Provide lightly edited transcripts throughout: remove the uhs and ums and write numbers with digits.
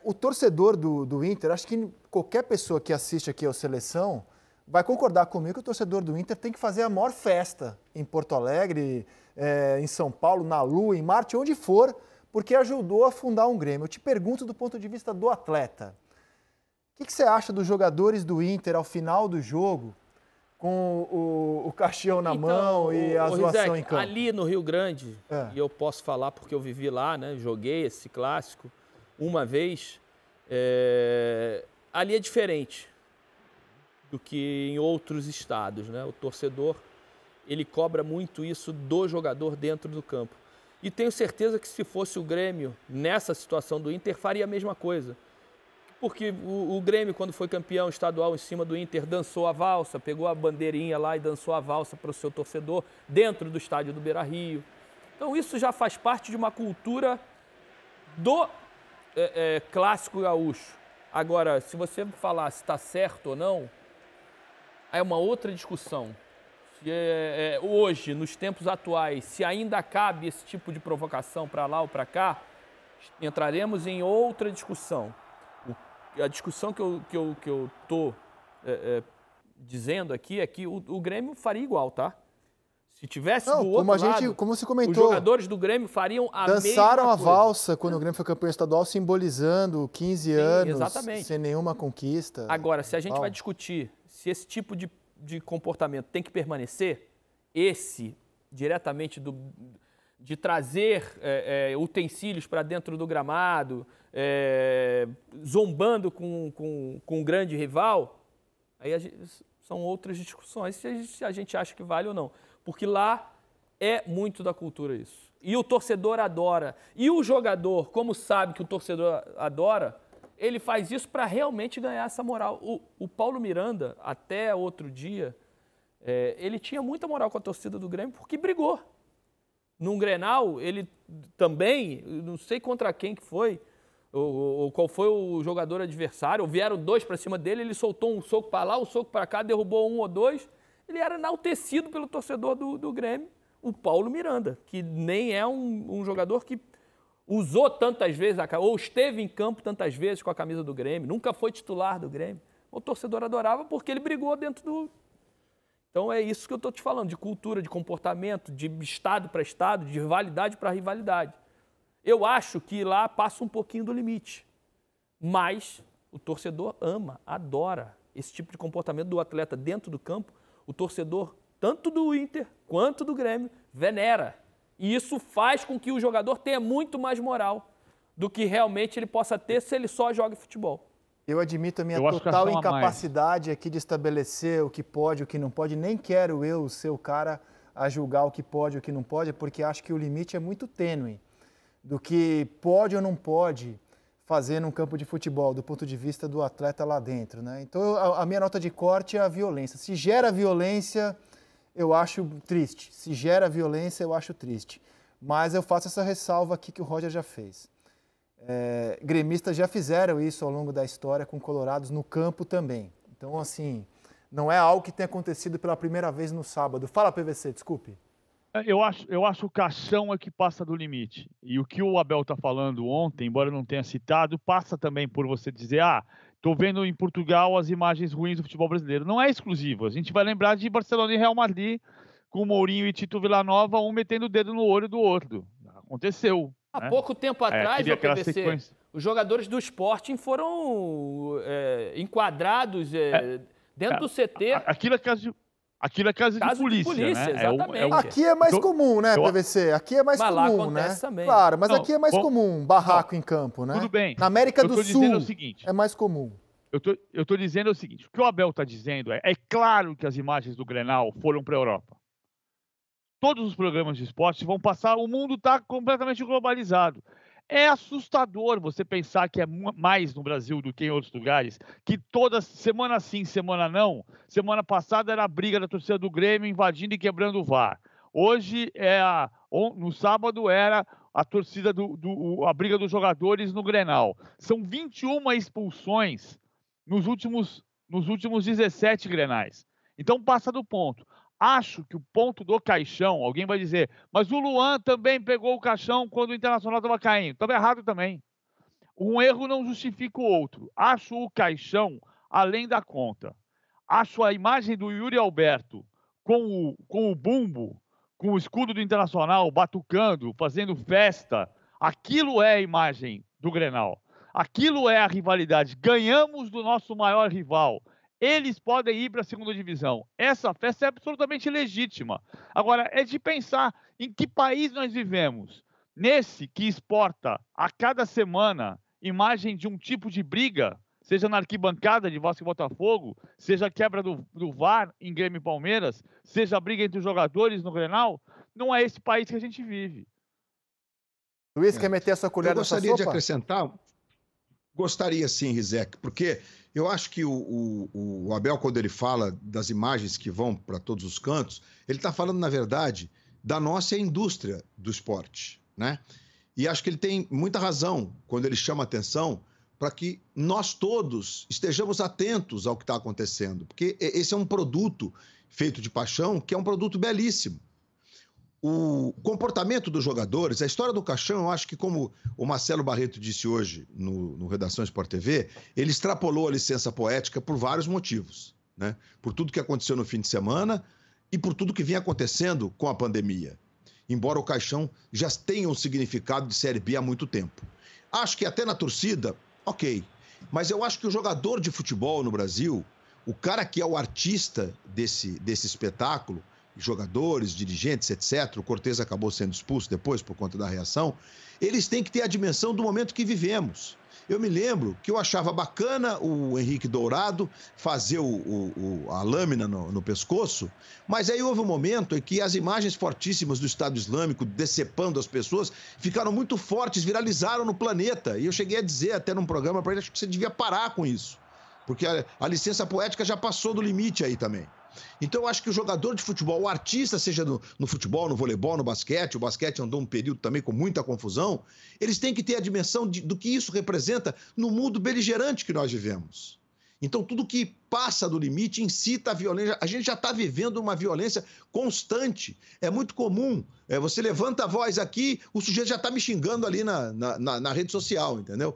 O torcedor do Inter, acho que qualquer pessoa que assiste aqui ao Seleção vai concordar comigo que o torcedor do Inter tem que fazer a maior festa em Porto Alegre, em São Paulo, na Lua, em Marte, onde for, porque ajudou a fundar um Grêmio. Eu te pergunto do ponto de vista do atleta, o que você acha dos jogadores do Inter ao final do jogo, com o caixão na mão e a zoação em campo? Ali no Rio Grande, e eu posso falar porque eu vivi lá, né? Joguei esse clássico uma vez, ali é diferente do que em outros estados, né? O torcedor, ele cobra muito isso do jogador dentro do campo. E tenho certeza que se fosse o Grêmio, nessa situação do Inter, faria a mesma coisa. Porque o Grêmio, quando foi campeão estadual em cima do Inter, dançou a valsa, pegou a bandeirinha lá e dançou a valsa para o seu torcedor dentro do estádio do Beira-Rio. Então isso já faz parte de uma cultura do clássico gaúcho. Agora, se você falar se está certo ou não, é uma outra discussão. Hoje, nos tempos atuais, se ainda cabe esse tipo de provocação para lá ou para cá, entraremos em outra discussão. A discussão que eu estou dizendo aqui é que o Grêmio faria igual, tá? Se tivesse do outro lado, como se comentou, os jogadores do Grêmio fariam a mesma coisa. Dançaram a valsa quando o Grêmio foi campeão estadual, simbolizando 15 anos, exatamente, sem nenhuma conquista. Agora, se a gente vai discutir se esse tipo de comportamento tem que permanecer, diretamente de trazer utensílios para dentro do gramado, zombando com um grande rival, aí são outras discussões se a gente acha que vale ou não. Porque lá é muito da cultura isso. E o torcedor adora. E o jogador, como sabe que o torcedor adora, ele faz isso para realmente ganhar essa moral. O Paulo Miranda, até outro dia, ele tinha muita moral com a torcida do Grêmio porque brigou. Num Grenal, ele também, não sei contra quem que foi, ou qual foi o jogador adversário, ou vieram dois para cima dele, ele soltou um soco para lá, um soco para cá, derrubou um ou dois. Ele era enaltecido pelo torcedor do Grêmio, o Paulo Miranda, que nem é um jogador que usou tantas vezes, ou esteve em campo tantas vezes com a camisa do Grêmio, nunca foi titular do Grêmio. O torcedor adorava porque ele brigou dentro do... Então é isso que eu estou te falando, de cultura, de comportamento, de estado para estado, de rivalidade para rivalidade. Eu acho que lá passa um pouquinho do limite, mas o torcedor ama, adora esse tipo de comportamento do atleta dentro do campo. O torcedor, tanto do Inter quanto do Grêmio, venera. E isso faz com que o jogador tenha muito mais moral do que realmente ele possa ter se ele só joga futebol. Eu admito a minha total incapacidade aqui de estabelecer o que pode e o que não pode. Nem quero eu ser o cara a julgar o que pode e o que não pode, porque acho que o limite é muito tênue do que pode ou não pode fazer num campo de futebol, do ponto de vista do atleta lá dentro, né? Então, a minha nota de corte é a violência. Se gera violência, eu acho triste. Se gera violência, eu acho triste. Mas eu faço essa ressalva aqui que o Roger já fez. Gremistas já fizeram isso ao longo da história com colorados no campo também. Então, assim, não é algo que tenha acontecido pela primeira vez no sábado. Fala, PVC, desculpe. Eu acho o caixão é que passa do limite. E o que o Abel está falando ontem, embora eu não tenha citado, passa também por você dizer, estou vendo em Portugal as imagens ruins do futebol brasileiro. Não é exclusivo. A gente vai lembrar de Barcelona e Real Madrid, com Mourinho e Tito Villanova, um metendo o dedo no olho do outro. Aconteceu. Há pouco tempo atrás, o PVC, os jogadores do Sporting foram enquadrados dentro do CT. Aquilo é caso de polícia, né? Exatamente. Aqui é mais comum, né, PVC? Aqui é mais comum, né? Também. Claro, mas aqui é mais comum, barraco em campo, né? Tudo bem. Na América do Sul é mais comum. Eu estou dizendo o seguinte, o que o Abel está dizendo é claro que as imagens do Grenal foram para a Europa. Todos os programas de esporte vão passar, o mundo está completamente globalizado. É assustador você pensar que é mais no Brasil do que em outros lugares, que toda semana sim, semana não. Semana passada era a briga da torcida do Grêmio invadindo e quebrando o VAR. Hoje, no sábado, era a torcida a briga dos jogadores no Grenal. São 21 expulsões nos últimos 17 Grenais. Então passa do ponto. Acho que o ponto do caixão, alguém vai dizer, mas o Luan também pegou o caixão quando o Internacional estava caindo. Estava errado também. Um erro não justifica o outro. Acho o Caixão além da conta. Acho a imagem do Yuri Alberto com o bumbo, com o escudo do Internacional, batucando, fazendo festa. Aquilo é a imagem do Grenal. Aquilo é a rivalidade. Ganhamos do nosso maior rival. Eles podem ir para a segunda divisão. Essa festa é absolutamente legítima. Agora, é de pensar em que país nós vivemos. Nesse que exporta a cada semana imagem de um tipo de briga, seja na arquibancada de Vasco e Botafogo, seja a quebra do VAR em Grêmio e Palmeiras, seja a briga entre os jogadores no Grenal, não é esse país que a gente vive. Luiz, quer meter a sua colher nessa sopa? Eu gostaria de acrescentar. Gostaria sim, Rizek, porque eu acho que o Abel, quando ele fala das imagens que vão para todos os cantos, ele está falando, na verdade, da nossa indústria do esporte, né? E acho que ele tem muita razão quando ele chama atenção para que nós todos estejamos atentos ao que está acontecendo, porque esse é um produto feito de paixão, que é um produto belíssimo. O comportamento dos jogadores, a história do Caixão, eu acho que, como o Marcelo Barreto disse hoje no Redação Sport TV, ele extrapolou a licença poética por vários motivos, né? Por tudo que aconteceu no fim de semana e por tudo que vinha acontecendo com a pandemia. Embora o Caixão já tenha um significado de Série B há muito tempo. Acho que até na torcida, ok. Mas eu acho que o jogador de futebol no Brasil, o cara que é o artista desse espetáculo, jogadores, dirigentes, etc., o Cortez acabou sendo expulso depois por conta da reação, eles têm que ter a dimensão do momento que vivemos. Eu me lembro que eu achava bacana o Henrique Dourado fazer a lâmina no pescoço, mas aí houve um momento em que as imagens fortíssimas do Estado Islâmico decepando as pessoas ficaram muito fortes, viralizaram no planeta. E eu cheguei a dizer até num programa para ele, acho que você devia parar com isso, porque a licença poética já passou do limite aí também. Então eu acho que o jogador de futebol, o artista, seja no futebol, no voleibol, no basquete, o basquete andou um período também com muita confusão, eles têm que ter a dimensão do que isso representa no mundo beligerante que nós vivemos. Então tudo que passa do limite incita a violência. A gente já está vivendo uma violência constante. É muito comum. Você levanta a voz aqui, o sujeito já está me xingando ali na rede social, entendeu?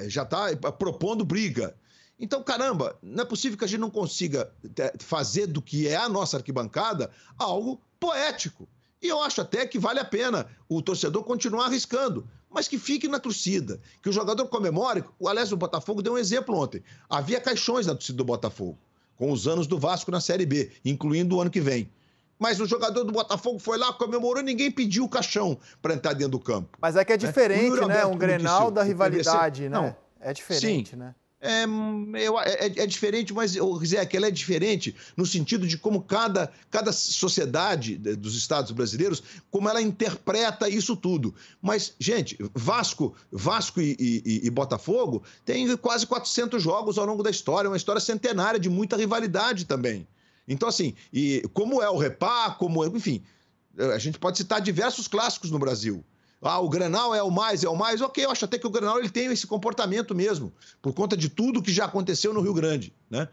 Já está propondo briga. Então, caramba, não é possível que a gente não consiga fazer do que é a nossa arquibancada algo poético. E eu acho até que vale a pena o torcedor continuar arriscando, mas que fique na torcida, que o jogador comemore. O Alessio do Botafogo deu um exemplo ontem. Havia caixões na torcida do Botafogo, com os anos do Vasco na Série B, incluindo o ano que vem. Mas o jogador do Botafogo foi lá, comemorou e ninguém pediu o caixão para entrar dentro do campo. Mas é que é diferente, né? Um Grenal da rivalidade, né? Não. É diferente, Sim. né? É diferente, mas, Rizek, ela é diferente no sentido de como cada sociedade dos estados brasileiros, como ela interpreta isso tudo. Mas, gente, Vasco e Botafogo têm quase 400 jogos ao longo da história, uma história centenária de muita rivalidade também. Então, assim, e como é o Repá, enfim, a gente pode citar diversos clássicos no Brasil. O Grenal é o mais. Ok, eu acho até que o Grenal ele tem esse comportamento mesmo, por conta de tudo que já aconteceu no Rio Grande, né?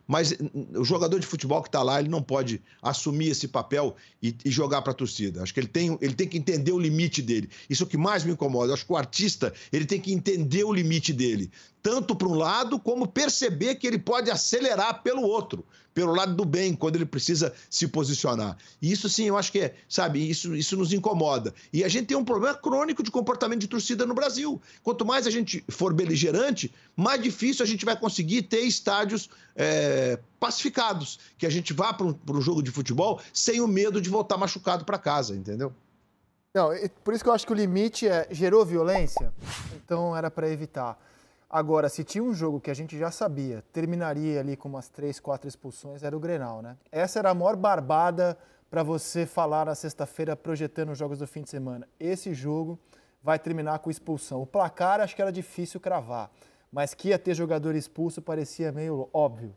Mas o jogador de futebol que está lá, ele não pode assumir esse papel e jogar para a torcida. Acho que ele tem que entender o limite dele. Isso é o que mais me incomoda. Acho que o artista ele tem que entender o limite dele, tanto para um lado como perceber que ele pode acelerar pelo outro, pelo lado do bem, quando ele precisa se posicionar. E isso sim, eu acho que isso nos incomoda. E a gente tem um problema crônico de comportamento de torcida no Brasil. Quanto mais a gente for beligerante, mais difícil a gente vai conseguir ter estádios pacificados, que a gente vá para um jogo de futebol sem o medo de voltar machucado para casa, entendeu? Não, por isso que eu acho que o limite gerou violência, então era para evitar. Agora, se tinha um jogo que a gente já sabia, terminaria ali com umas 3, 4 expulsões, era o Grenal, né? Essa era a maior barbada para você falar na sexta-feira projetando os jogos do fim de semana. Esse jogo vai terminar com expulsão. O placar acho que era difícil cravar, mas que ia ter jogador expulso parecia meio óbvio.